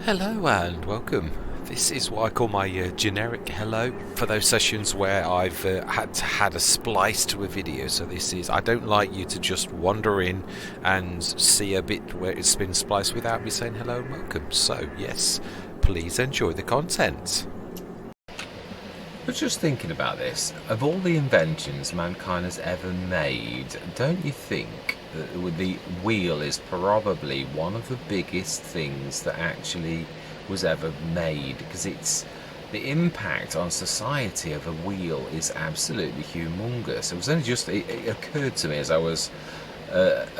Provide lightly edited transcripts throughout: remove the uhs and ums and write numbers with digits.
Hello and welcome. This is what I call my generic hello for those sessions where I've had a splice to a video. So this is, I don't like you to just wander in and see a bit where it's been spliced without me saying hello and welcome. So yes, please enjoy the content. I was just thinking about this. Of all the inventions mankind has ever made, don't you think that the wheel is probably one of the biggest things that actually was ever made? Because it's the impact on society of a wheel is absolutely humongous. It was only just it occurred to me as I was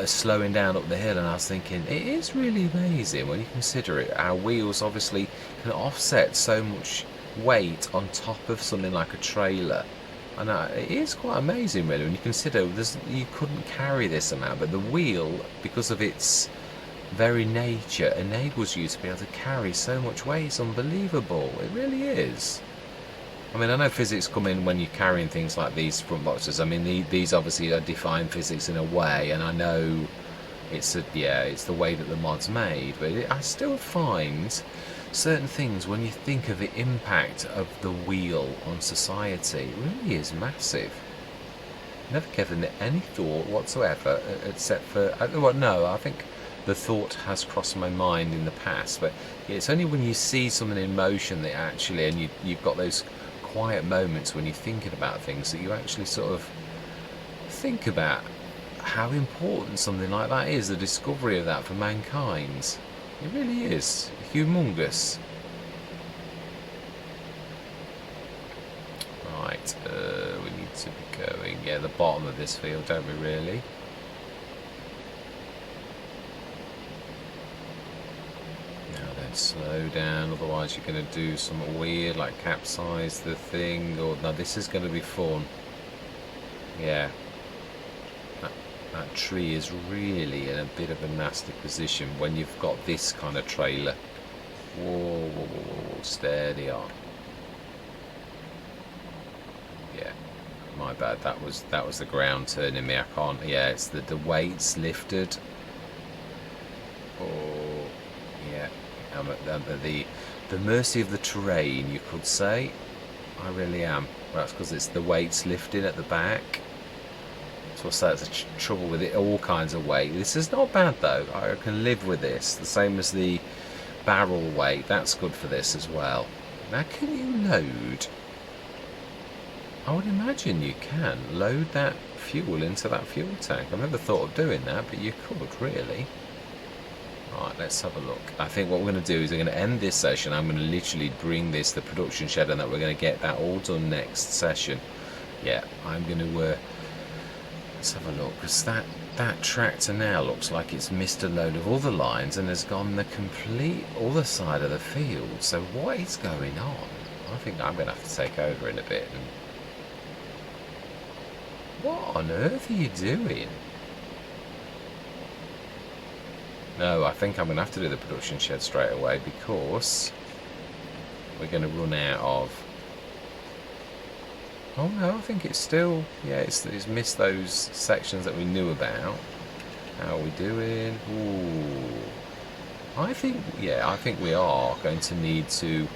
slowing down up the hill, and I was thinking it is really amazing when you consider it. Our wheels obviously can offset so much weight on top of something like a trailer, and it is quite amazing really when you consider you couldn't carry this amount, but the wheel, because of its very nature, enables you to be able to carry so much weight. It's unbelievable, it really is. I mean, I know physics come in when you're carrying things like these front boxes. I mean, these obviously define physics in a way, and I know it's the way that the mod's made, but I still find certain things, when you think of the impact of the wheel on society, it really is massive. Never given it any thought whatsoever, except for, well, no, I think the thought has crossed my mind in the past, but it's only when you see something in motion that actually, and you've got those quiet moments when you're thinking about things, that you actually sort of think about how important something like that is, the discovery of that for mankind. It really is humongous. Right, we need to be going, the bottom of this field, don't we really? Now then, slow down, otherwise you're going to do something weird like capsize the thing, or no, this is going to be fun. Yeah. That tree is really in a bit of a nasty position when you've got this kind of trailer. Whoa, whoa, whoa, whoa, steady on. Yeah, my bad. That was the ground turning me. I can't. Yeah, it's the weight's lifted. Oh, yeah. I'm at the mercy of the terrain, you could say. I really am. Well, that's because it's the weight's lifting at the back. So that's the trouble with it, all kinds of weight. This is not bad though, I can live with this. The same as the barrel weight, that's good for this as well. Now, can you load? I would imagine you can load that fuel into that fuel tank. I've never thought of doing that, but you could really. Right, let's have a look. I think what we're going to do is we're going to end this session. I'm going to literally bring the production shed, and that we're going to get that all done next session. Yeah, I'm going to let's have a look, because that tractor now looks like it's missed a load of other lines and has gone the complete other side of the field. So what is going on? I think I'm going to have to take over in a bit. What on earth are you doing? No, I think I'm going to have to do the production shed straight away, because we're going to run out of... Oh no, I think it's still, it's missed those sections that we knew about. How are we doing? Ooh. I think we are going to need to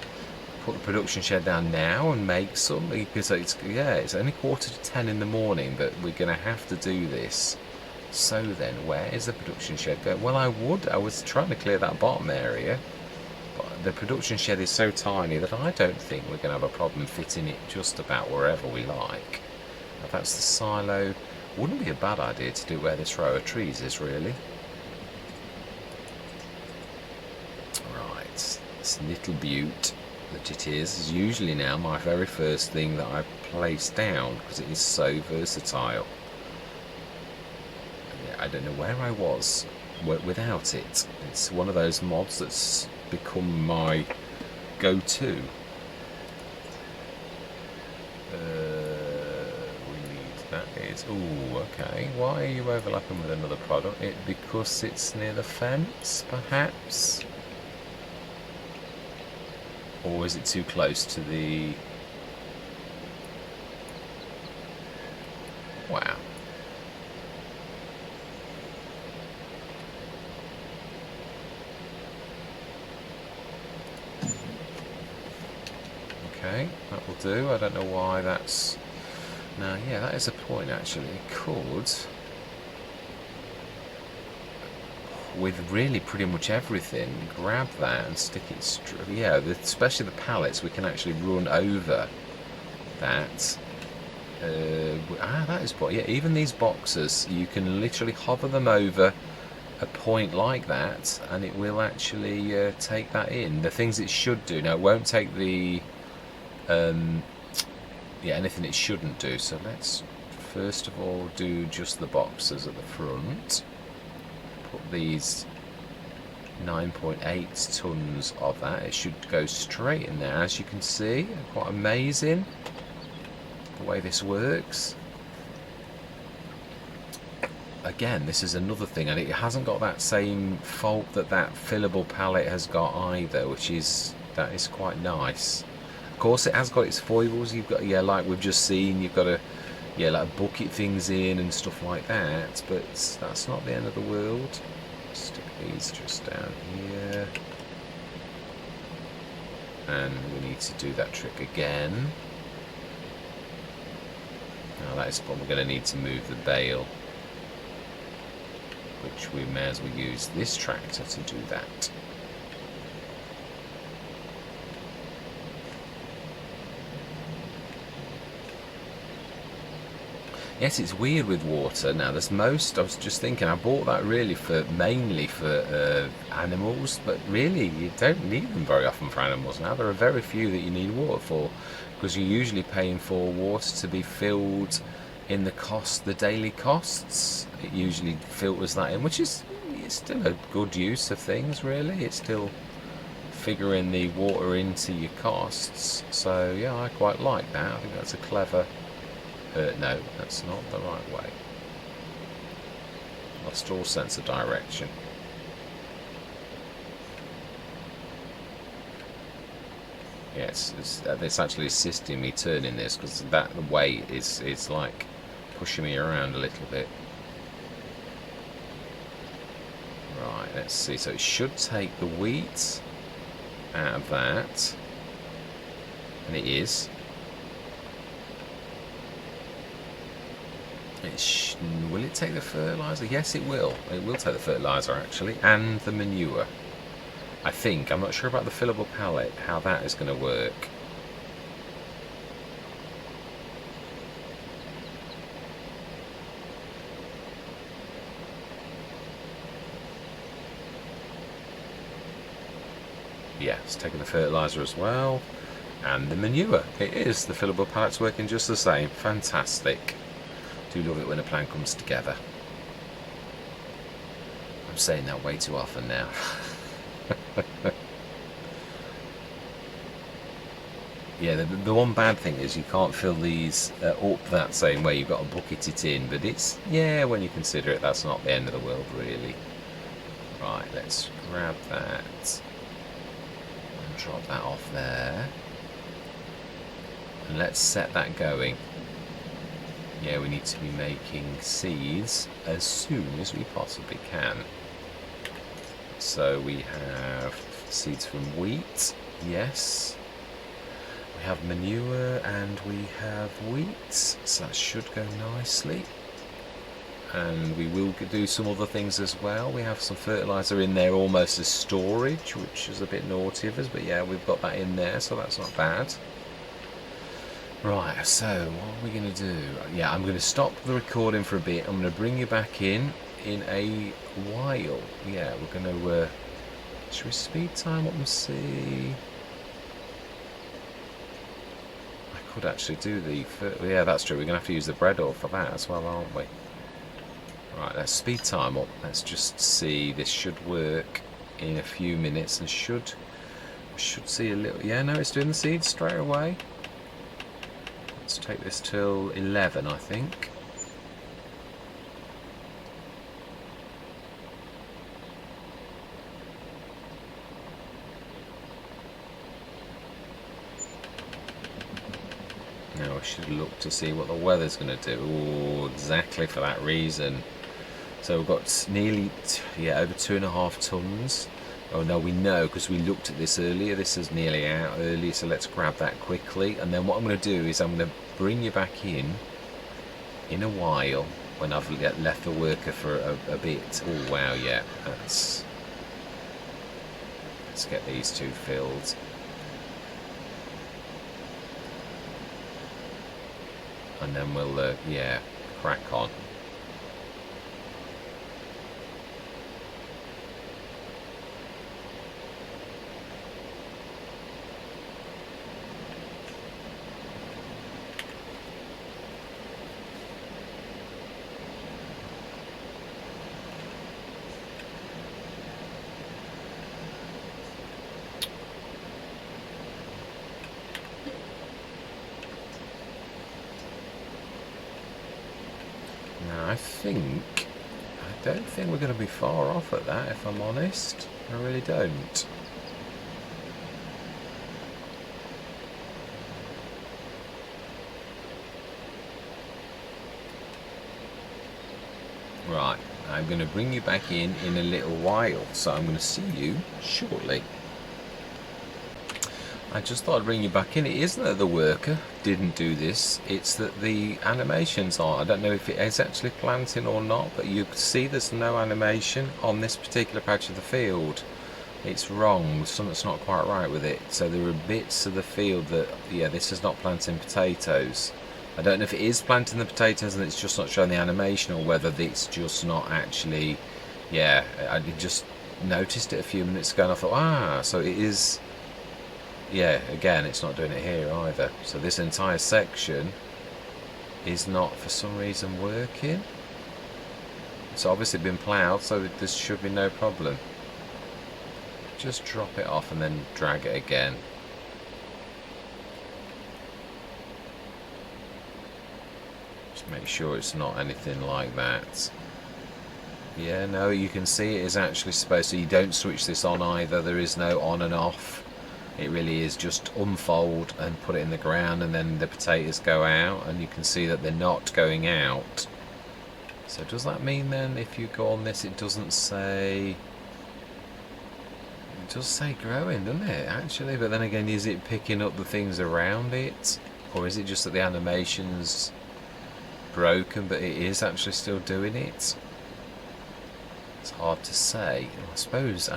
put the production shed down now and make some, because it's only 9:45 in the morning, but we're going to have to do this. So then, where is the production shed going? Well, I was trying to clear that bottom area. The production shed is so tiny that I don't think we're going to have a problem fitting it just about wherever we like. Now, that's the silo. Wouldn't be a bad idea to do where this row of trees is, really. Right, this little butte that it is usually now my very first thing that I place down, because it is so versatile. Yeah, I don't know where I was without it. It's one of those mods that's become my go-to. We need that is... Ooh, okay. Why are you overlapping with another product? Because it's near the fence, perhaps? Or is it too close to the... Wow. Okay, that will do. I don't know why that's... Now, yeah, that is a point, actually. It could... with really pretty much everything, grab that and stick it yeah, especially the pallets, we can actually run over that. That is point. Yeah, even these boxes, you can literally hover them over a point like that and it will actually take that in. The things it should do, now it won't take the yeah, anything it shouldn't do. So let's first of all do just the boxes at the front. Put these 9.8 tons of that. It should go straight in there, as you can see. Quite amazing the way this works. Again, this is another thing, and it hasn't got that same fault that that fillable pallet has got either, that is quite nice. Of course, it has got its foibles. You've got, yeah, like we've just seen, you've got to, yeah, like bucket things in and stuff like that. But that's not the end of the world. Stick these just down here, and we need to do that trick again. Now that is what we're going to need to move the bale, which we may as well use this tractor to do that. Yes, it's weird with water. Now, I was just thinking, I bought that really mainly for animals, but really you don't need them very often for animals. Now, there are very few that you need water for, because you're usually paying for water to be filled in the daily costs. It usually filters that in, which is still a good use of things, really. It's still figuring the water into your costs. So, yeah, I quite like that. I think that's a clever... no, that's not the right way. Lost all sense of direction. Yes, it's actually assisting me turning this, because the weight is like pushing me around a little bit. Right, let's see. So it should take the wheat out of that, and it is. Will it take the fertiliser? Yes, it will. It will take the fertiliser, actually, and the manure. I think. I'm not sure about the fillable pallet, how that is going to work. Yeah, it's taking the fertiliser as well, and the manure. It is. The fillable pallet's working just the same. Fantastic. Do love it when a plan comes together. I'm saying that way too often now. Yeah, the one bad thing is you can't fill these up that same way. You've got to bucket it in, but it's, yeah, when you consider it, that's not the end of the world, really. Right, let's grab that and drop that off there, and let's set that going. Yeah, we need to be making seeds as soon as we possibly can. So we have seeds from wheat, yes. We have manure and we have wheat, so that should go nicely. And we will do some other things as well. We have some fertiliser in there almost as storage, which is a bit naughty of us, but yeah, we've got that in there, so that's not bad. Right, so what are we going to do? Yeah, I'm going to stop the recording for a bit. I'm going to bring you back in a while. Yeah, we're going to... should we speed time up and see? I could actually do the... yeah, that's true. We're going to have to use the bread oil for that as well, aren't we? Right, let's speed time up. Let's just see. This should work in a few minutes and should see a little... yeah, no, it's doing the seeds straight away. Let's take this till 11, I think. Now I should look to see what the weather's going to do. Oh, exactly for that reason. So we've got nearly, yeah, over 2.5 tons. Oh no, we know because we looked at this earlier. This is nearly out earlier, so let's grab that quickly. And then what I'm going to do is I'm going to bring you back in a while when I've left the worker for a bit. Oh wow, yeah, let's get these two filled. And then we'll, yeah, crack on. I don't think we're going to be far off at that, if I'm honest. I really don't. Right, I'm going to bring you back in a little while, so I'm going to see you shortly. I just thought I'd bring you back in. It isn't that the worker didn't do this, it's that the animations are. I don't know if it is actually planting or not, but you can see there's no animation on this particular patch of the field. It's wrong, something's not quite right with it. So there are bits of the field that, yeah, this is not planting potatoes. I don't know if it is planting the potatoes and it's just not showing the animation, or whether it's just not actually, yeah, I just noticed it a few minutes ago and I thought, so it is. Yeah, again, it's not doing it here either. So this entire section is not, for some reason, working. It's obviously been ploughed, so there should be no problem. Just drop it off and then drag it again. Just make sure it's not anything like that. Yeah, no, you can see it is actually supposed to. You don't switch this on either. There is no on and off. It really is just unfold and put it in the ground, and then the potatoes go out, and you can see that they're not going out. So does that mean then if you go on this, it doesn't say, it does say growing, doesn't it, actually? But then again, is it picking up the things around it, or is it just that the animation's broken but it is actually still doing it? It's hard to say. I suppose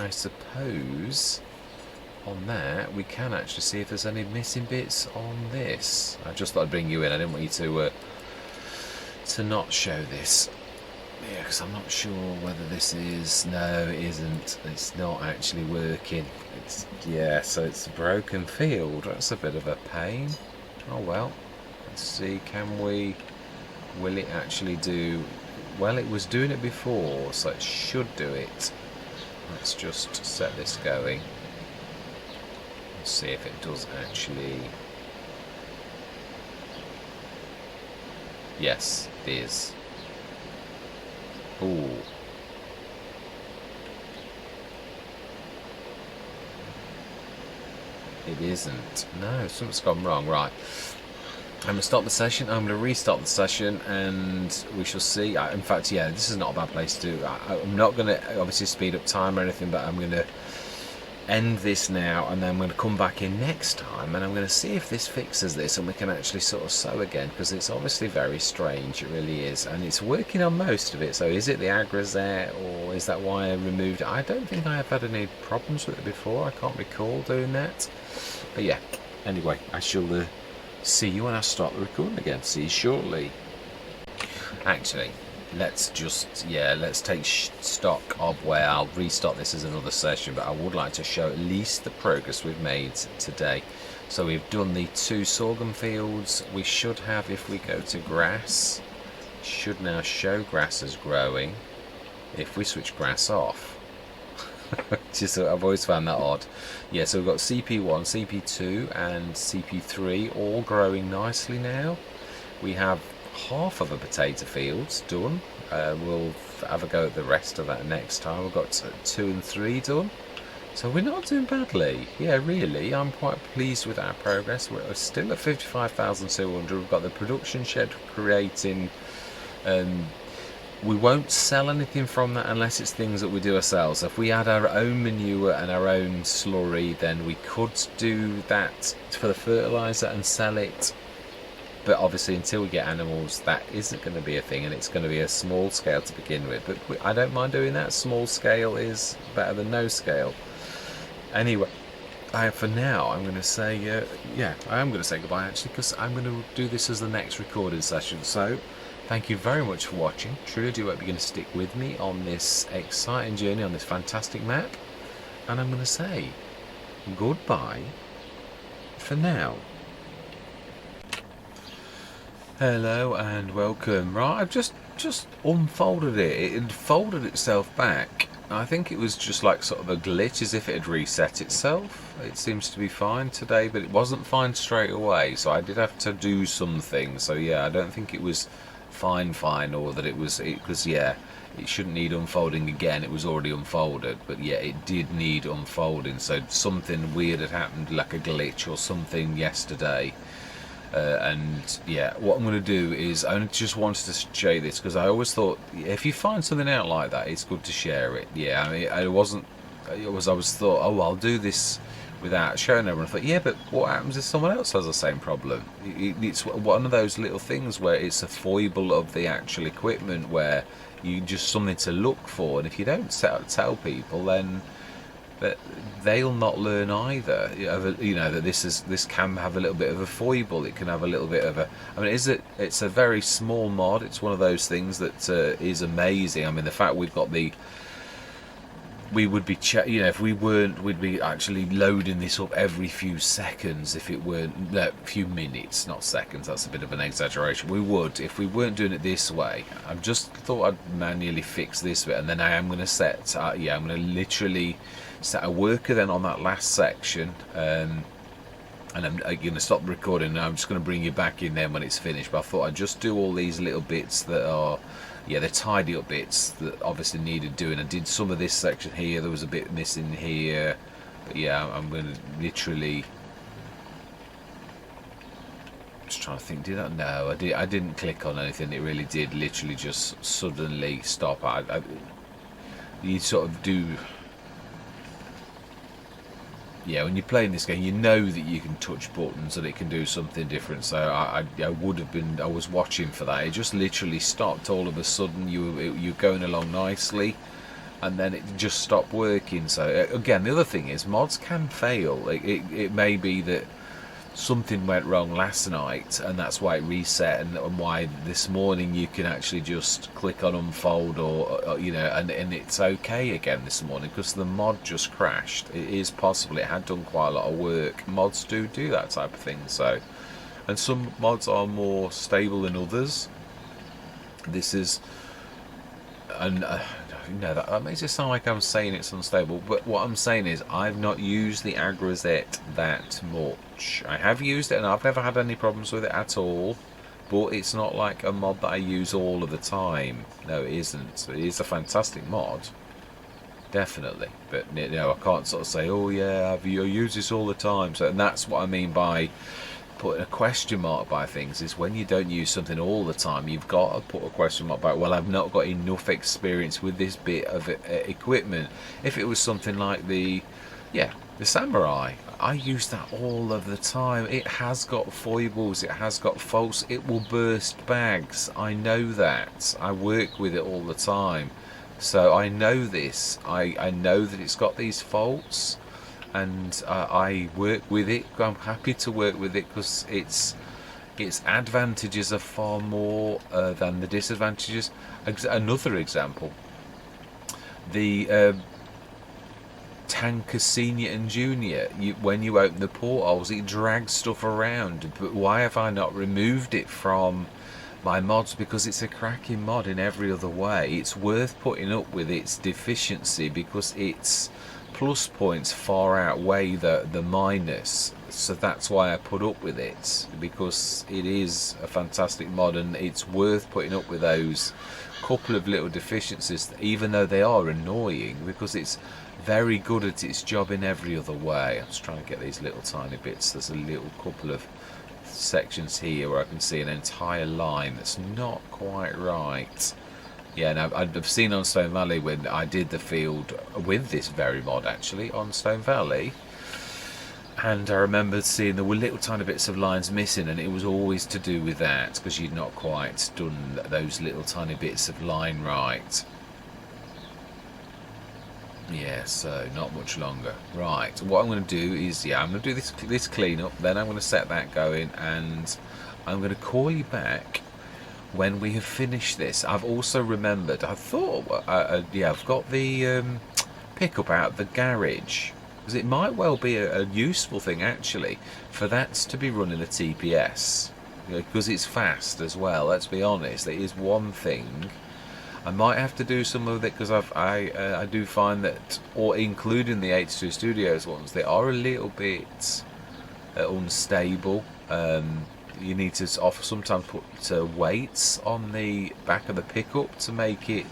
on that we can actually see if there's any missing bits on this. I just thought I'd bring you in. I didn't want you to not show this. Yeah, because I'm not sure whether this is. No, it isn't. It's not actually working. It's, yeah, so it's a broken field. That's a bit of a pain. Oh well. Let's see. Will it actually do? Well, it was doing it before, so it should do it. Let's just set this going. See if it does actually. Yes, it is. Ooh. It isn't. No, something's gone wrong. Right. I'm going to stop the session. I'm going to restart the session, and we shall see. In fact, yeah, this is not a bad place to. I'm not going to obviously speed up time or anything, but I'm going to end this now, and then I'm going to come back in next time, and I'm going to see if this fixes this and we can actually sort of sow again, because it's obviously very strange. It really is, and it's working on most of it. So is it the aggras there, or is that why I removed it? I don't think I have had any problems with it before. I can't recall doing that, but yeah, anyway, I shall see you when I start the recording again. See you shortly. Actually, let's take stock of where I'll restart this as another session, but I would like to show at least the progress we've made today. So we've done the 2 sorghum fields. We should have, if we go to grass, should now show grass as growing. If we switch grass off, I've always found that odd. Yeah, so we've got CP1, CP2 and CP3 all growing nicely now. We have half of a potato fields done. We'll have a go at the rest of that next time. We've got 2 and 3 done, so we're not doing badly. Yeah, really, I'm quite pleased with our progress. We're still at 55,200. We've got the production shed creating we won't sell anything from that unless it's things that we do ourselves. If we had our own manure and our own slurry, then we could do that for the fertiliser and sell it. But obviously until we get animals, that isn't going to be a thing, and it's going to be a small scale to begin with. But I don't mind doing that. Small scale is better than no scale. Anyway, for now, I'm going to say, yeah, I am going to say goodbye actually, because I'm going to do this as the next recording session. So, thank you very much for watching. Truly do hope you're going to stick with me on this exciting journey on this fantastic map. And I'm going to say goodbye for now. Hello and welcome. Right, I've just unfolded it. It had folded itself back. I think it was just like sort of a glitch, as if it had reset itself. It seems to be fine today, but it wasn't fine straight away, so I did have to do something. So yeah, I don't think it was fine, or that it was, yeah, it shouldn't need unfolding again. It was already unfolded, but yeah, it did need unfolding. So something weird had happened, like a glitch or something yesterday. And yeah, what I'm going to do is, I just wanted to show you this because I always thought if you find something out like that, it's good to share it. Yeah, I mean, I was thought, oh, I'll do this without showing everyone. I thought, yeah, but what happens if someone else has the same problem? It's one of those little things where it's a foible of the actual equipment, where you just something to look for, and if you don't tell people, then but they'll not learn either. You know that this can have a little bit of a foible. It can have a little bit of a. I mean, it's a very small mod. It's one of those things that is amazing. I mean, the fact we've got we would be if we weren't, we'd be actually loading this up every few seconds. If it weren't, no, few minutes, not seconds. That's a bit of an exaggeration. We would, if we weren't doing it this way. I've just thought I'd manually fix this bit, and then I am going to set. Yeah, I'm going to literally set a worker then on that last section, and I'm going to stop recording now. I'm just going to bring you back in then when it's finished, but I thought I'd just do all these little bits that are, yeah, they're tidy up bits that obviously needed doing. I did some of this section here, there was a bit missing here, but yeah, I'm going to literally, just trying to think, did I? No, I didn't click on anything. It really did literally just suddenly stop. You sort of do. Yeah, when you're playing this game, you know that you can touch buttons and it can do something different. So I was watching for that. It just literally stopped all of a sudden. You're going along nicely, and then it just stopped working. So again, the other thing is mods can fail. It may be that something went wrong last night, and that's why it reset, and why this morning you can actually just click on unfold, or you know, and it's okay again this morning because the mod just crashed. It is possible. It had done quite a lot of work. Mods do that type of thing. So, and some mods are more stable than others. This is, and you know, that makes it sound like I'm saying it's unstable, but what I'm saying is I've not used the Agrazette that much. I have used it and I've never had any problems with it at all, but it's not like a mod that I use all of the time. No, it isn't. It is a fantastic mod, definitely, but you know, I can't sort of say, oh yeah, I use this all the time. So, and that's what I mean by putting a question mark by things, is when you don't use something all the time, you've got to put a question mark by, well, I've not got enough experience with this bit of equipment. If it was something like the Samurai, I use that all of the time. It has got foibles, it has got faults, it will burst bags. I know that. I work with it all the time, so I know this. I know that it's got these faults, and I work with it. I'm happy to work with it because its advantages are far more than the disadvantages. Another example, the Tanker Senior and Junior, when you open the portholes, it drags stuff around. But why have I not removed it from my mods? Because it's a cracking mod in every other way. It's worth putting up with its deficiency because its plus points far outweigh the minus. So that's why I put up with it, because it is a fantastic mod and it's worth putting up with those couple of little deficiencies, even though they are annoying, because it's very good at its job in every other way. I'm just trying to get these little tiny bits. There's a little couple of sections here where I can see an entire line that's not quite right. Yeah, and I've seen on Stone Valley when I did the field with this very mod actually on Stone Valley, and I remember seeing there were little tiny bits of lines missing, and it was always to do with that because you'd not quite done those little tiny bits of line right. Yeah, so not much longer. Right, what I'm going to do is, yeah, I'm going to do this clean up, then I'm going to set that going, and I'm going to call you back when we have finished this. I've also remembered, I thought, yeah, I've got the pickup out of the garage, because it might well be a useful thing actually for that to be running a TPS, because it's fast as well. Let's be honest, it is one thing. I might have to do some of it because I do find that, or including the H2 Studios ones, they are a little bit unstable. You need to sometimes put weights on the back of the pickup to make it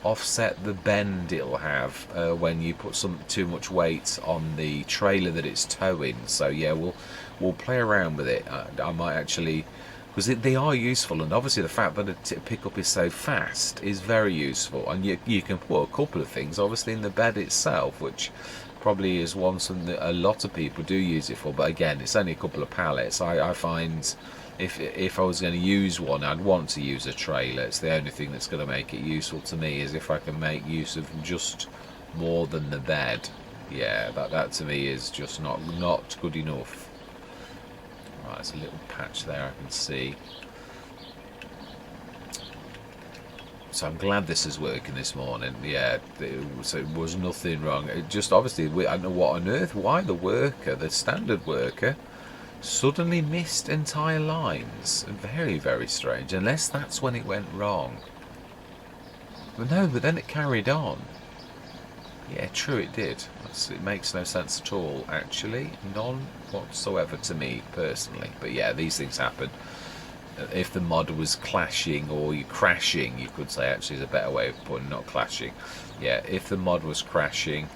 offset the bend it'll have when you put too much weight on the trailer that it's towing. So yeah, we'll play around with it. I might actually, because they are useful, and obviously the fact that the pickup is so fast is very useful, and you can put a couple of things obviously in the bed itself, which probably is one something that a lot of people do use it for, but again, it's only a couple of pallets. I find if I was going to use one, I'd want to use a trailer. It's the only thing that's going to make it useful to me, is if I can make use of just more than the bed. Yeah, that to me is just not good enough. Right, there's a little patch there I can see. So I'm glad this is working this morning. Yeah, so it was nothing wrong. It just obviously, I don't know what on earth, why the standard worker, suddenly missed entire lines. Very, very strange. Unless that's when it went wrong. But no, but then it carried on. Yeah, true, it did. It makes no sense at all, actually. None whatsoever to me, personally. But yeah, these things happen. If the mod was clashing, or crashing, you could say, actually is a better way of putting, not clashing. Yeah, if the mod was crashing,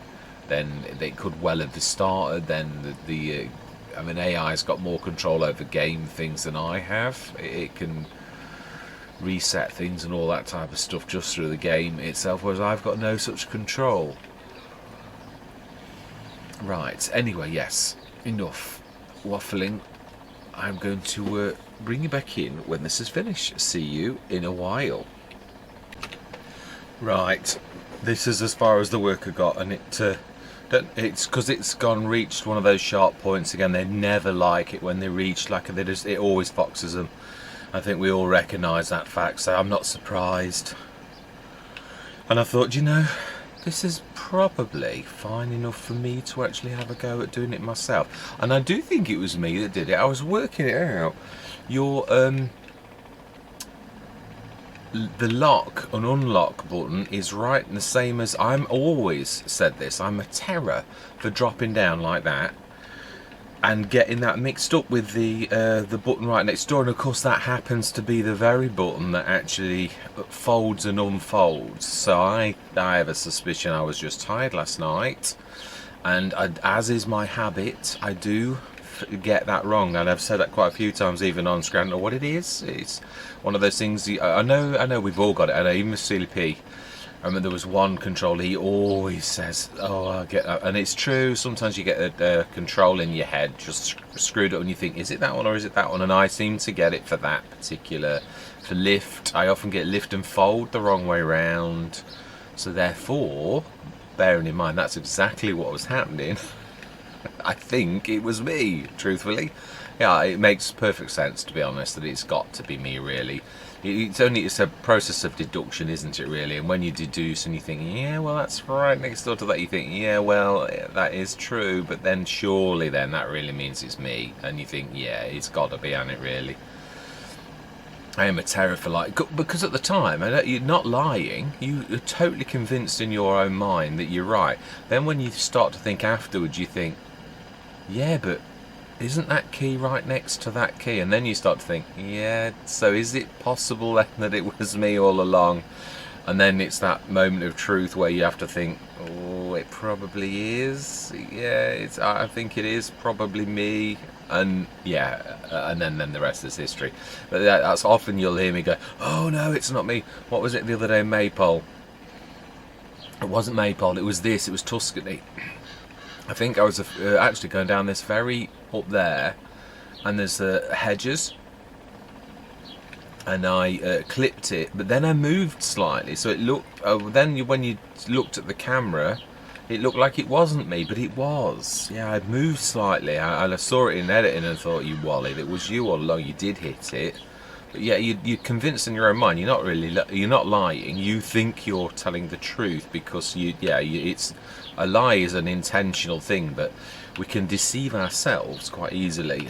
then they could well have started. Then I mean, AI's got more control over game things than I have. It can reset things and all that type of stuff just through the game itself, whereas I've got no such control. Right, anyway, yes, enough waffling. I'm going to bring you back in when this is finished. See you in a while. Right, this is as far as the worker got, and it's because it's reached one of those sharp points again. They never like it when they reach, like, it always foxes them. I think we all recognise that fact, so I'm not surprised. And I thought, this is probably fine enough for me to actually have a go at doing it myself. And I do think it was me that did it. I was working it out. The lock and unlock button is right the same as, I'm always said this, I'm a terror for dropping down like that and getting that mixed up with the button right next door, and of course that happens to be the very button that actually folds and unfolds. So I have a suspicion I was just tired last night, and as is my habit, I do get that wrong, and I've said that quite a few times even on Scranton. What it is, it's one of those things. I know we've all got it. I know even with Steely P, I remember there was one controller, he always says, oh, I get that. And it's true, sometimes you get a control in your head just screwed up and you think, is it that one or is it that one? And I seem to get it for that particular, for lift. I often get lift and fold the wrong way round. So therefore, bearing in mind that's exactly what was happening, I think it was me, truthfully. Yeah, it makes perfect sense, to be honest, that it's got to be me, really. It's a process of deduction, isn't it, really? And when you deduce and you think, yeah, well, that's right next door to that, you think, yeah, well, that is true, but then surely then that really means it's me. And you think, yeah, it's got to be on it, really. I am a terror for because at the time, you're not lying, you're totally convinced in your own mind that you're right. Then when you start to think afterwards, you think, yeah, but isn't that key right next to that key? And then you start to think, yeah, so is it possible then that it was me all along? And then it's that moment of truth where you have to think, oh, it probably is. Yeah, I think it is probably me. And yeah, and then the rest is history. But that's often you'll hear me go, oh no, it's not me. What was it the other day, Maypole? It wasn't Maypole, it was this, it was Tuscany. I think I was actually going down this ferry up there, and there's hedges, and I clipped it, but then I moved slightly, so it looked, when you looked at the camera, it looked like it wasn't me, but it was. Yeah, I'd moved slightly. I saw it in editing and thought, you wallid, it was you all along. You did hit it. But yeah, you're convinced in your own mind. You're not lying. You think you're telling the truth because it's a lie is an intentional thing, but we can deceive ourselves quite easily.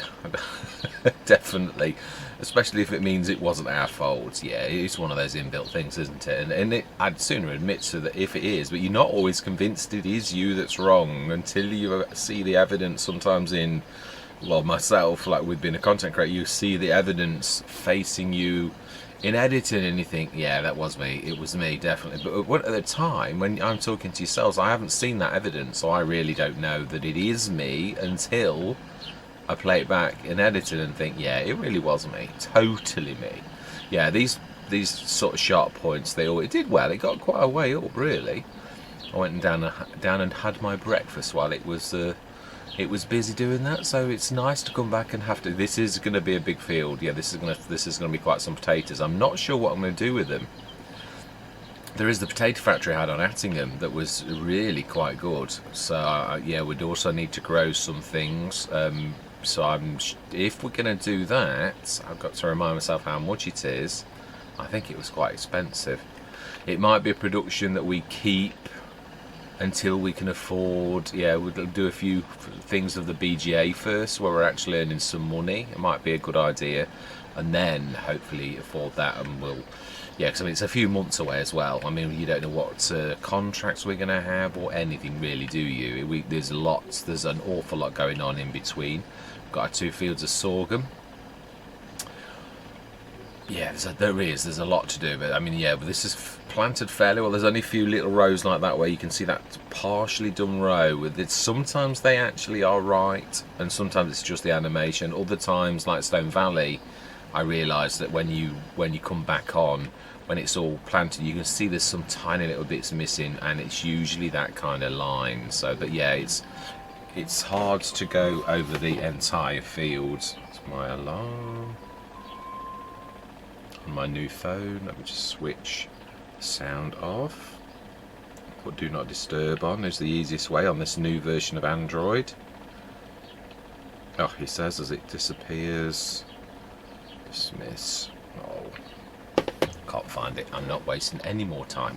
Definitely. Especially if it means it wasn't our fault. Yeah, it's one of those inbuilt things, isn't it? And I'd sooner admit to that if it is, but you're not always convinced it is you that's wrong until you see the evidence. Sometimes well, myself, like with being a content creator, you see the evidence facing you in editing and you think, yeah, that was me. It was me, definitely. But at the time, when I'm talking to yourselves, I haven't seen that evidence, so I really don't know that it is me until I play it back in editing and think, yeah, it really was me, totally me. Yeah, these sort of sharp points, it did well. It got quite a way up, really. I went down and had my breakfast while it was busy doing that. So it's nice to come back and have to. This is going to be a big field. Yeah, this is going to be quite some potatoes. I'm not sure what I'm going to do with them. There is the potato factory I had on Attingham that was really quite good. So yeah, we'd also need to grow some things. So if we're going to do that, I've got to remind myself how much it is. I think it was quite expensive. It might be a production that we keep until we can afford. Yeah, we'll do a few things of the BGA first, where we're actually earning some money. It might be a good idea, and then hopefully afford that, and we'll. Yeah, because I mean it's a few months away as well. I mean, you don't know what contracts we're going to have or anything really, do you? There's lots. There's an awful lot going on in between. We've got our 2 fields of sorghum. Yeah, there's a lot to do, but I mean, yeah, but this is planted fairly well. There's only a few little rows like that where you can see that partially done row. With it, sometimes they actually are right, and sometimes it's just the animation. Other times, like Stone Valley, I realise that when you come back on, when it's all planted, you can see there's some tiny little bits missing, and it's usually that kind of line. So, but yeah, it's hard to go over the entire field. It's my alarm. On my new phone, let me just switch the sound off. Put Do Not Disturb on is the easiest way on this new version of Android. Oh, he says as it disappears. Dismiss. Oh, can't find it. I'm not wasting any more time.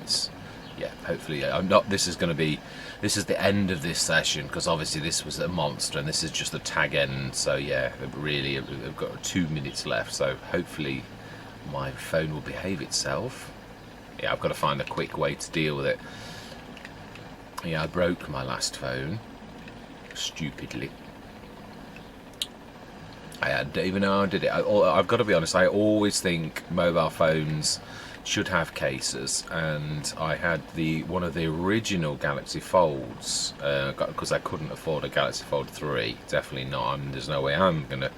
Yeah, hopefully I'm not. This is the end of this session, because obviously this was a monster and this is just the tag end. So yeah, really, I've got 2 minutes left. So hopefully my phone will behave itself. Yeah, I've got to find a quick way to deal with it. Yeah, I broke my last phone stupidly. Even though I did it, I've got to be honest, I always think mobile phones should have cases, and I had one of the original Galaxy Folds because I couldn't afford a Galaxy Fold 3. Definitely not. There's no way I'm going to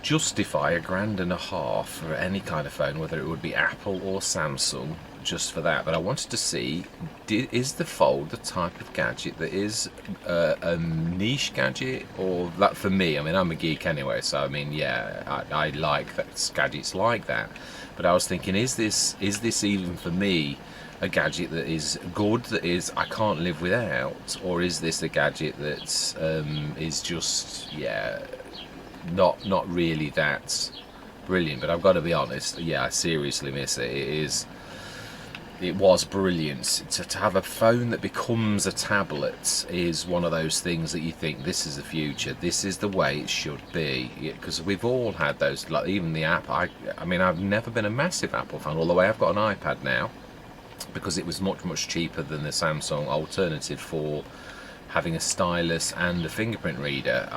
justify $1,500 for any kind of phone, whether it would be Apple or Samsung, just for that. But I wanted to see, is the Fold the type of gadget that is a niche gadget, or that for me? I mean, I'm a geek anyway, so I mean, yeah, I like gadgets like that. But I was thinking, is this even for me a gadget that is good, that is I can't live without, or is this a gadget that is just, yeah, not really that brilliant? But I've got to be honest, yeah, I seriously miss it. It was brilliant. To have a phone that becomes a tablet is one of those things that you think, this is the future, this is the way it should be. Because we've all had those, like even the app. I mean, I've never been a massive Apple fan, although I have got an iPad now, because it was much cheaper than the Samsung alternative for having a stylus and a fingerprint reader.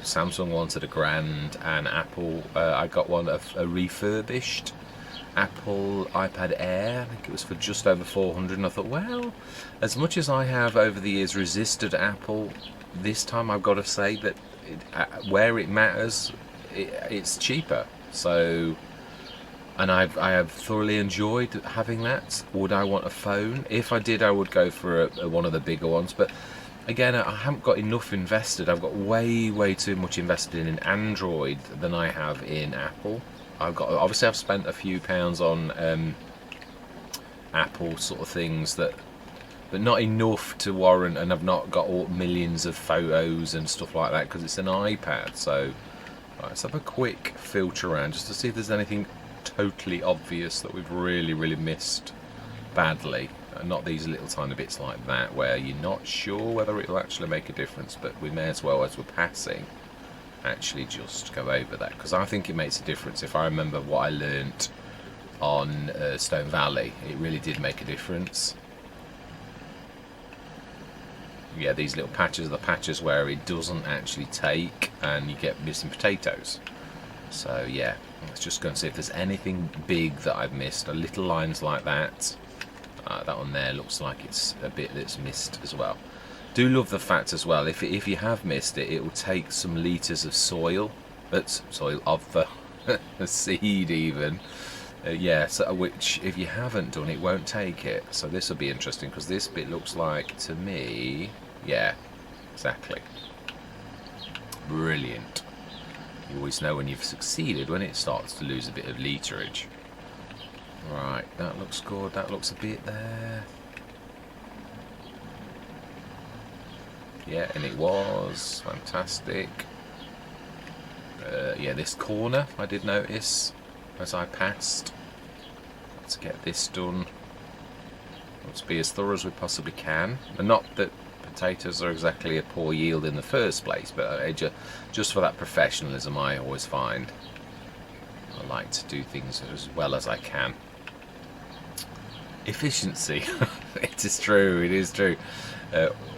Samsung wanted $1,000, and Apple, I got a refurbished Apple iPad Air. I think it was for just over $400, and I thought, well, as much as I have over the years resisted Apple, this time I've got to say that where it matters, it's cheaper. So, and I have thoroughly enjoyed having that. Would I want a phone? If I did, I would go for one of the bigger ones. But again, I haven't got enough invested. I've got way too much invested in Android than I have in Apple. Obviously I've spent a few pounds on Apple sort of things but not enough to warrant, and I've not got millions of photos and stuff like that because it's an iPad. So right, let's have a quick filter around just to see if there's anything totally obvious that we've really missed badly. Not these little tiny bits like that where you're not sure whether it'll actually make a difference, but we may as well, as we're passing, actually just go over that, because I think it makes a difference. If I remember what I learnt on Stone Valley, it really did make a difference. Yeah, these little patches are the patches where it doesn't actually take and you get missing potatoes. So yeah, let's just go and see if there's anything big that I've missed. Little lines like that. That one there looks like it's a bit that's missed as well. Do love the fact as well, if you have missed it, it will take some litres of soil. That's soil of the seed even. Yeah, so which if you haven't done it won't take it. So this will be interesting because this bit looks like to me, yeah, exactly. Brilliant. You always know when you've succeeded when it starts to lose a bit of literage. Right, that looks good. That looks a bit there. Yeah, and it was fantastic. Yeah, this corner I did notice as I passed. Let's get this done. Let's be as thorough as we possibly can. And not that potatoes are exactly a poor yield in the first place, but just for that professionalism I always find. I like to do things as well as I can. Efficiency. It is true, it is true.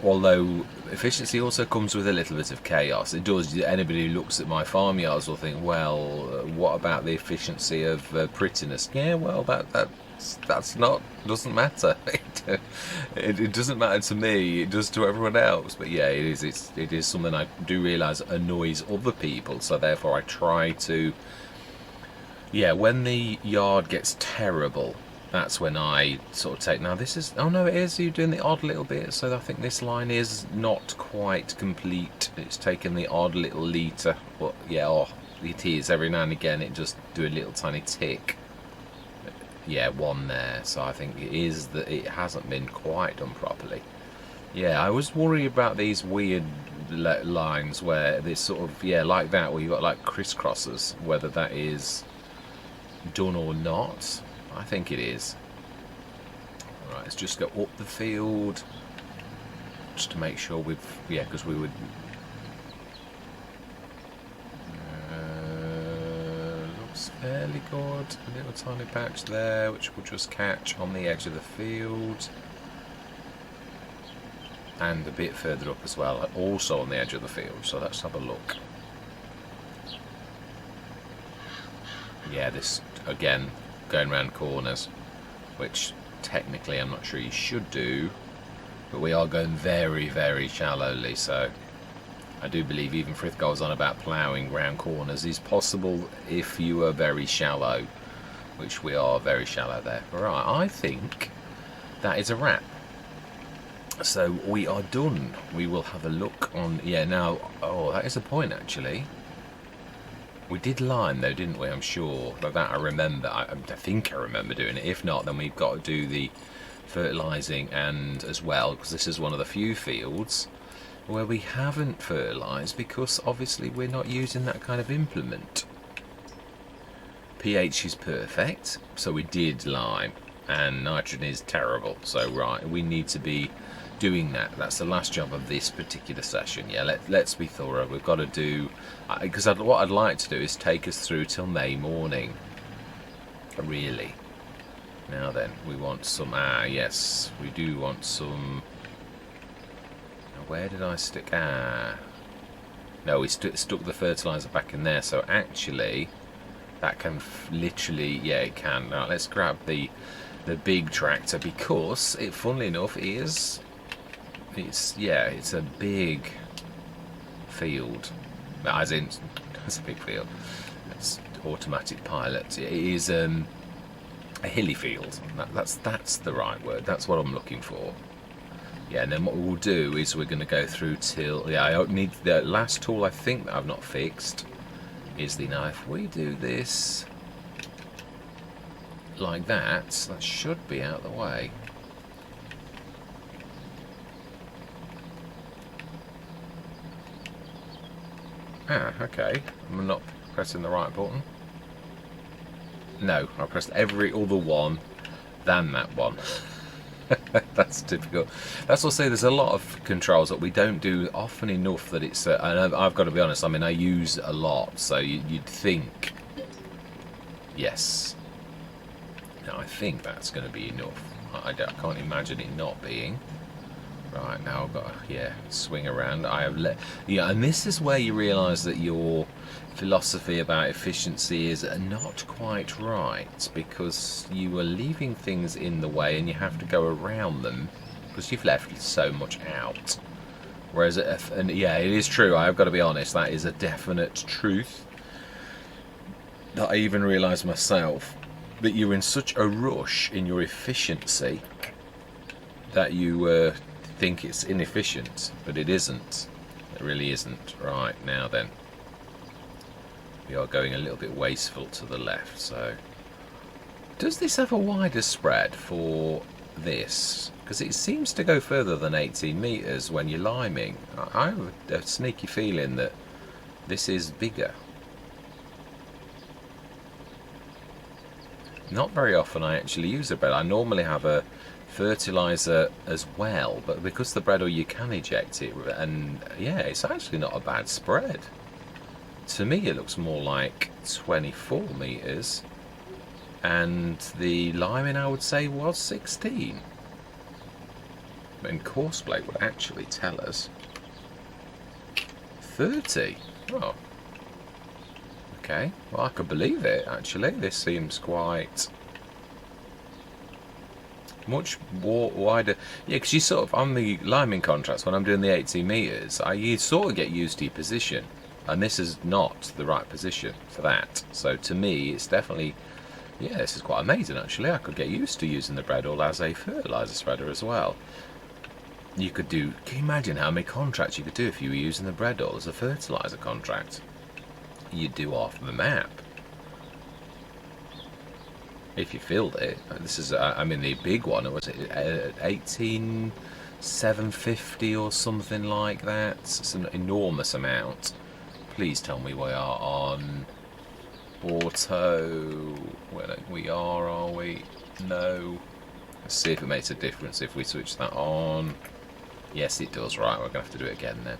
Although efficiency also comes with a little bit of chaos. It does. Anybody who looks at my farmyards will think, well, what about the efficiency of prettiness? Yeah, well, that's not, doesn't matter. It doesn't matter to me. It does to everyone else. But yeah, it is something I do realise annoys other people. So therefore, I try to. Yeah, when the yard gets terrible, that's when I sort of take, now this is, oh no it is, you're doing the odd little bit, so I think this line is not quite complete, it's taken the odd little litre, but yeah, oh, it is, every now and again it just do a little tiny tick. Yeah, one there, so I think it is that it hasn't been quite done properly. Yeah, I was worried about these weird lines where this sort of, yeah, like that, where you've got like crisscrosses, whether that is done or not. I think it is. Alright, let's just go up the field just to make sure we've, yeah, because we would looks fairly good. A little tiny patch there which we'll just catch on the edge of the field, and a bit further up as well, also on the edge of the field. So let's have a look. Yeah, this again going around corners, which technically I'm not sure you should do, but we are going very shallowly, so I do believe even Frith goes on about ploughing round corners is possible if you are very shallow, which we are very shallow there. Right, I think that is a wrap. So we are done. We will have a look on, yeah, now, oh, that is a point actually. We did lime though, didn't we? I'm sure. But that I remember. I think I remember doing it. If not, then we've got to do the fertilising and as well, because this is one of the few fields where we haven't fertilised because obviously we're not using that kind of implement. pH is perfect, so we did lime, and nitrogen is terrible. So right, we need to be doing that. That's the last job of this particular session. Yeah, let's be thorough. We've got to do, because what I'd like to do is take us through till May morning, really. Now then, we want some, yes, we do want some, now where did I stick, no, we stuck the fertilizer back in there, so actually that can literally, yeah, it can. Now let's grab the big tractor, because it, funnily enough, is, it's a big field. As in, it's a big field. It's automatic pilot. It is a hilly field. That's the right word. That's what I'm looking for. Yeah, and then what we'll do is we're going to go through till... Yeah, I need the last tool I think that I've not fixed is the... Now, if we do this like that should be out of the way. Ah, okay. I'm not pressing the right button. No, I pressed every other one than that one. That's difficult. That's also, there's a lot of controls that we don't do often enough that it's... and I've got to be honest, I mean, I use a lot, so you'd think... Yes. No, I think that's going to be enough. I can't imagine it not being. Right, now I've got to, yeah, swing around. I have yeah, and this is where you realise that your philosophy about efficiency is not quite right, because you are leaving things in the way and you have to go around them because you've left so much out. Whereas, and yeah, it is true, I've got to be honest, that is a definite truth that I even realised myself, that you're in such a rush in your efficiency that you think it's inefficient, but it isn't. It really isn't. Right, now then, we are going a little bit wasteful to the left. So does this have a wider spread for this? Because it seems to go further than 18 meters when you're liming. I have a sneaky feeling that this is bigger. Not very often I actually use a bread. I normally have a fertilizer as well, but because the bread oil you can eject it, and yeah, it's actually not a bad spread. To me it looks more like 24 meters, and the liming I would say was 16. And coarse plate would actually tell us 30. Oh, okay, well, I could believe it actually. This seems quite much wider. Yeah, because you sort of, on the liming contracts, when I'm doing the 18 meters, you sort of get used to your position, and this is not the right position for that. So to me, it's definitely, yeah, this is quite amazing actually. I could get used to using the bread oil as a fertilizer spreader as well. You could do, can you imagine how many contracts you could do if you were using the bread oil as a fertilizer contract? You'd do off the map if you filled it. This is, I mean, the big one, was it 18,750 or something like that? It's an enormous amount. Please tell me we are on auto. Well, we are we? No. Let's see if it makes a difference if we switch that on. Yes, it does. Right, we're going to have to do it again then.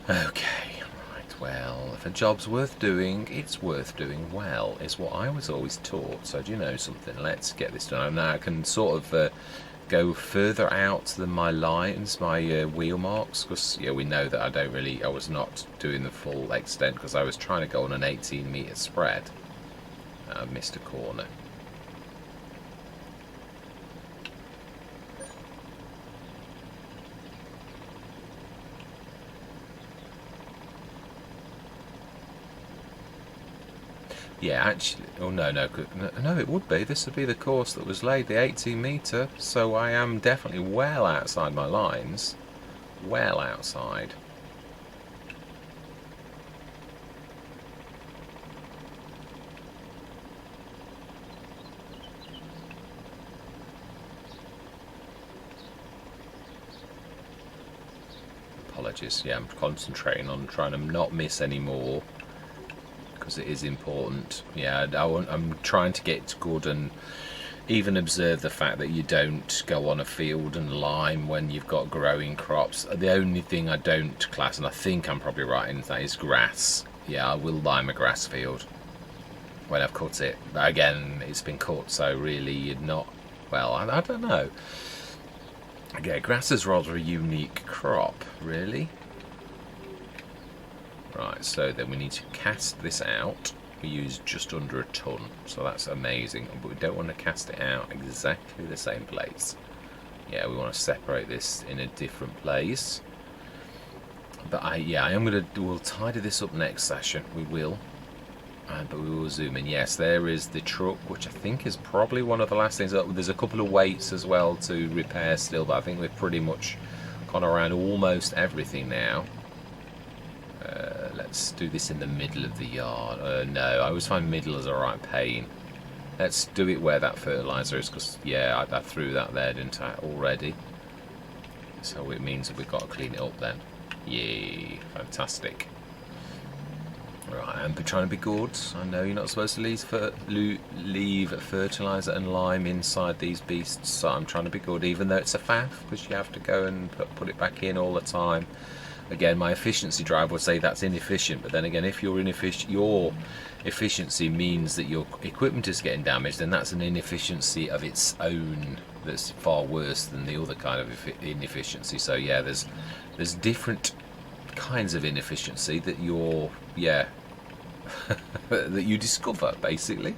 Okay. Well, if a job's worth doing, it's worth doing well, is what I was always taught. So do you know something? Let's get this done. Now I can sort of go further out than my lines, my wheel marks, because yeah, we know that I was not doing the full extent because I was trying to go on an 18 meter spread. I missed a corner. Yeah, actually, oh no, it would be. This would be the course that was laid, the 18 metre, so I am definitely well outside my lines. Well outside. Apologies, yeah, I'm concentrating on trying to not miss any more, because it is important. Yeah, I'm trying to get good and even observe the fact that you don't go on a field and lime when you've got growing crops. The only thing I don't class, and I think I'm probably right in that, is grass. Yeah, I will lime a grass field when I've cut it. But again, it's been cut, so really you're not, well, I don't know. Yeah, grass is rather a unique crop, really. Right, so then we need to cast this out. We use just under a ton, so that's amazing. But we don't want to cast it out exactly the same place. Yeah, we want to separate this in a different place. But I am we'll tidy this up next session. We will. But we will zoom in. Yes, there is the truck, which I think is probably one of the last things. There's a couple of weights as well to repair still, but I think we've pretty much gone around almost everything now. Let's do this in the middle of the yard. No, I always find middle is a right pain. Let's do it where that fertilizer is, because yeah, I threw that there, didn't I, already? So it means that we've got to clean it up then. Yay, fantastic. Right, I'm trying to be good. I know you're not supposed to leave fertiliser and lime inside these beasts, so I'm trying to be good, even though it's a faff, because you have to go and put it back in all the time. Again, my efficiency drive would say that's inefficient, but then again, if you're inefficient, your efficiency means that your equipment is getting damaged, then that's an inefficiency of its own that's far worse than the other kind of inefficiency. So yeah, there's different kinds of inefficiency that you're that you discover basically.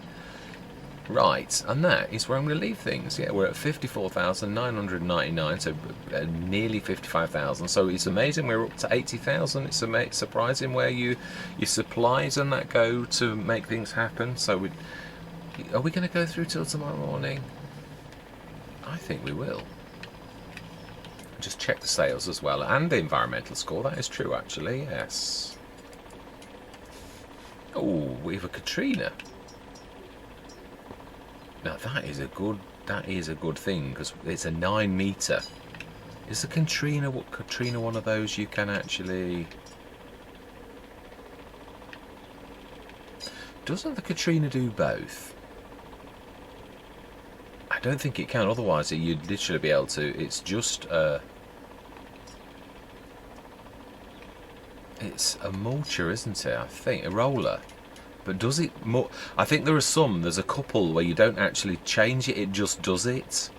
Right, and that is where I'm going to leave things. Yeah, we're at 54,999, so nearly 55,000. So it's amazing we're up to 80,000. It's surprising where your supplies and that go to make things happen. So are we going to go through till tomorrow morning? I think we will. Just check the sales as well, and the environmental score. That is true, actually. Yes. Oh, we have a Katrina. Now that is a good thing, because it's a 9 meter. Is the Katrina one of those you can actually? Doesn't the Katrina do both? I don't think it can, otherwise you'd literally be able to. It's just it's a mulcher, isn't it? I think a roller. But does it more? I think there's a couple where you don't actually change it, it just does it.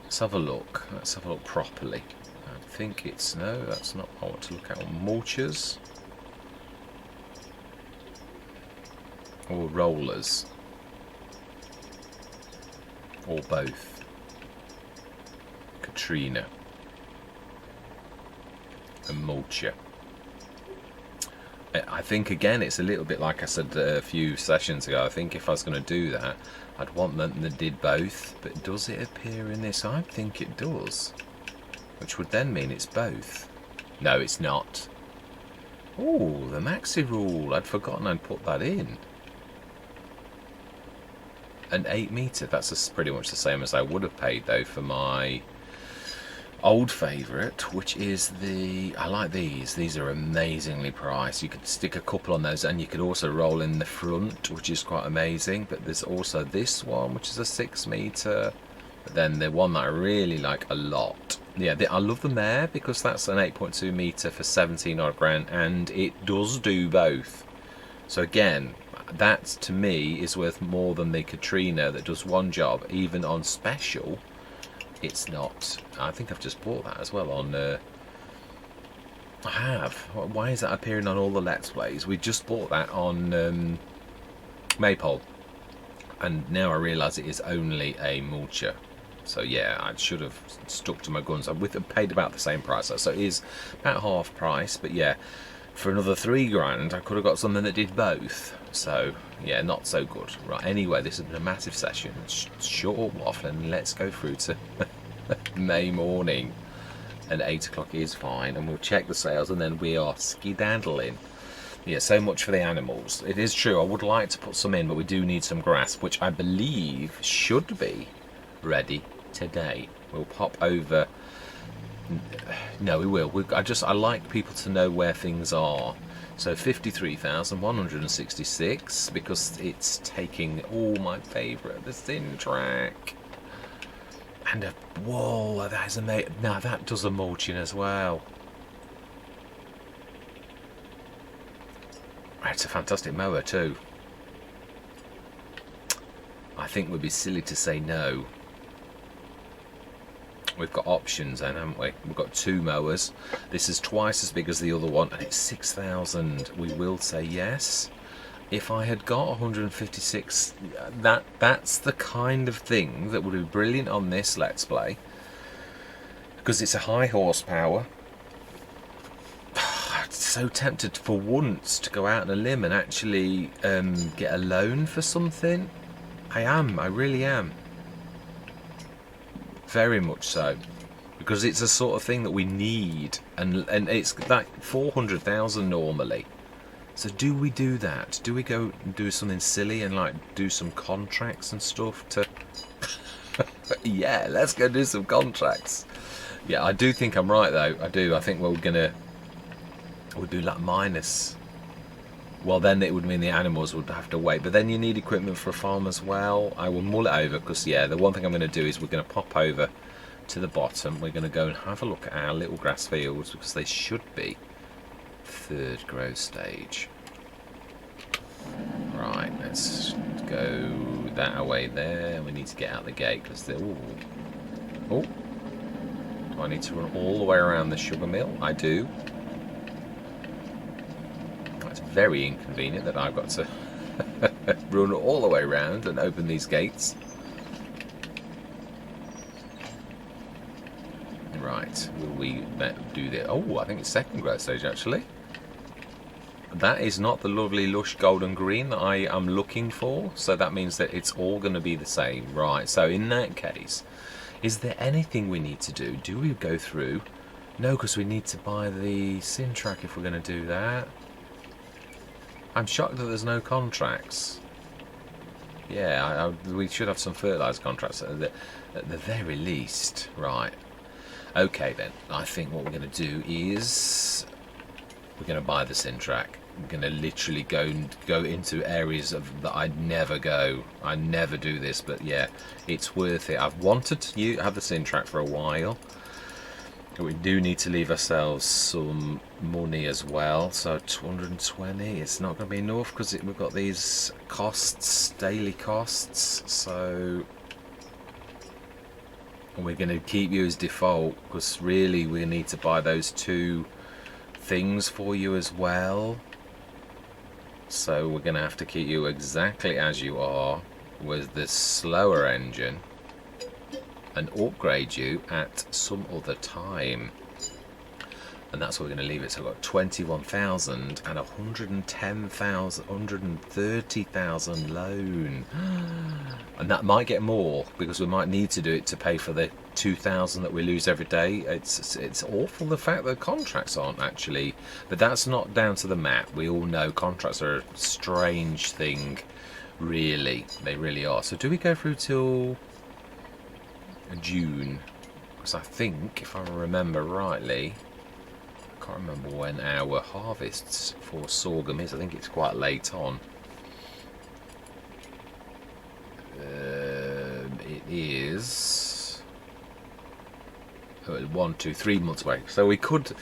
Let's have a look. Let's have a look properly. I think it's, no, that's not what I want to look at. Mulchers or rollers, or both. Katrina and mulcher. I think again it's a little bit like I said a few sessions ago. I think if I was going to do that, I'd want them that did both. But does it appear in this? I think it does, which would then mean it's both. No, it's not. Oh, the maxi rule. I'd forgotten I'd put that in. An 8 meter. That's pretty much the same as I would have paid though for my old favourite, which is I like these are amazingly priced. You could stick a couple on those, and you could also roll in the front, which is quite amazing. But there's also this one, which is a 6 meter. But then the one that I really like a lot, yeah, I love them there, because that's an 8.2 meter for 17 odd grand, and it does do both. So again, that to me is worth more than the Katrina that does one job, even on special. It's not. I think I've just bought that as well on. I have. Why is that appearing on all the Let's Plays? We just bought that on Maypole, and now I realise it is only a mulcher. So yeah, I should have stuck to my guns. I've paid about the same price, so it is about half price. But yeah, for another 3 grand, I could have got something that did both. So yeah, not so good. Right, anyway, this has been a massive session, short waffling. Let's go through to May morning, and 8 o'clock is fine, and we'll check the sales, and then we are skedaddling. Yeah, so much for the animals. It is true, I would like to put some in, but we do need some grass, which I believe should be ready today. We'll pop over. No, we will. I like people to know where things are. So 53,166, because it's taking all my favourite, the thin track. And whoa, that is amazing. Now that does a mulching as well. It's a fantastic mower too. I think we'd be silly to say no. We've got options then, haven't we? We've got 2 mowers. This is twice as big as the other one, and it's 6,000. We will say yes. If I had got 156, that's the kind of thing that would be brilliant on this Let's Play, because it's a high horsepower. so tempted for once to go out on a limb and actually get a loan for something. I really am. Very much so. Because it's a sort of thing that we need, and it's like 400,000 normally. So do we do that? Do we go and do something silly and like do some contracts and stuff to... Yeah, let's go do some contracts. Yeah, I do think I'm right though. I do. I think we'll do like minus. Well, then it would mean the animals would have to wait. But then you need equipment for a farm as well. I will mull it over because, yeah, the one thing I'm going to do is we're going to pop over to the bottom. We're going to go and have a look at our little grass fields because they should be third growth stage. Right, let's go that away there. We need to get out the gate because they're... Oh, do I need to run all the way around the sugar mill? I do. It's very inconvenient that I've got to run all the way around and open these gates. Right, will we do this? Oh, I think it's second growth stage actually. That is not the lovely lush golden green that I am looking for, so that means that it's all going to be the same. Right, so in that case, is there anything we need to do? Do we go through? No, because we need to buy the Sintrack if we're going to do that. I'm shocked that there's no contracts. Yeah, we should have some fertiliser contracts at the very least. Right. Okay then, I think what we're going to do is we're going to buy the Sintrack. We're going to literally go into areas that I'd never go. I never do this, but yeah, it's worth it. I've wanted to have the Sintrack for a while. We do need to leave ourselves some money as well, so 220, it's not going to be enough because we've got these costs, daily costs, so we're going to keep you as default because really we need to buy those two things for you as well. So we're going to have to keep you exactly as you are with the slower engine and upgrade you at some other time. And that's what we're going to leave it. So we've got 21,000 and 110,000, 130,000 loan. And that might get more because we might need to do it to pay for the 2,000 that we lose every day. It's awful the fact that contracts aren't actually, but that's not down to the map. We all know contracts are a strange thing, really. They really are. So do we go through till June? Because I think, if I remember rightly, I can't remember when our harvests for sorghum is. I think it's quite late on. It is 1, 2, 3 months away. So we could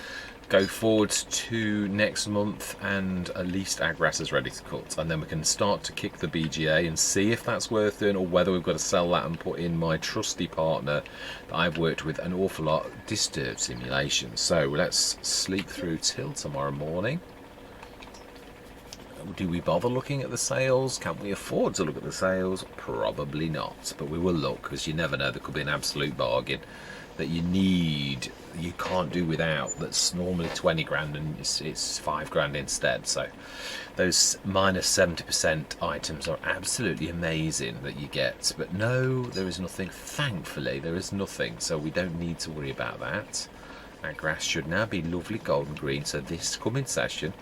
go forward to next month and at least our grass is ready to cut, and then we can start to kick the BGA and see if that's worth doing or whether we've got to sell that and put in my trusty partner that I've worked with an awful lot, Disturb Simulation. So let's sleep through till tomorrow morning. Do we bother looking at the sales? Can we afford to look at the sales? Probably not, but we will look because you never know, there could be an absolute bargain that you need, you can't do without, that's normally 20 grand and it's 5 grand instead. So those minus 70% items are absolutely amazing that you get, but no, there is nothing. Thankfully there is nothing, so we don't need to worry about that. Our grass should now be lovely golden green, so this coming session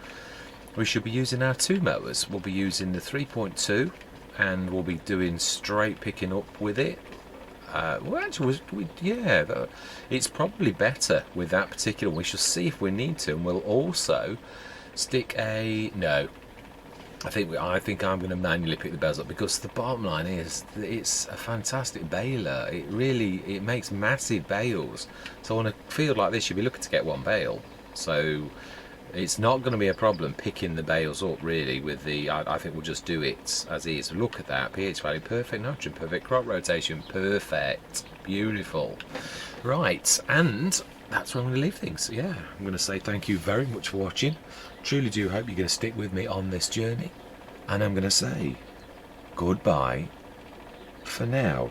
we should be using our 2 mowers. We'll be using the 3.2 and we'll be doing straight picking up with it. Well, actually, yeah, it's probably better with that particular one. We shall see if we need to, and we'll also stick a... No, I think I'm going to manually pick the bales up because the bottom line is it's a fantastic baler. It makes massive bales. So on a field like this, you'll be looking to get 1 bale. So it's not going to be a problem picking the bales up really with the, I think we'll just do it as is. Look at that, pH value perfect, nitrogen perfect, crop rotation perfect, beautiful. Right, and that's where I'm going to leave things. Yeah, I'm going to say thank you very much for watching. Truly do hope you're going to stick with me on this journey. And I'm going to say goodbye for now.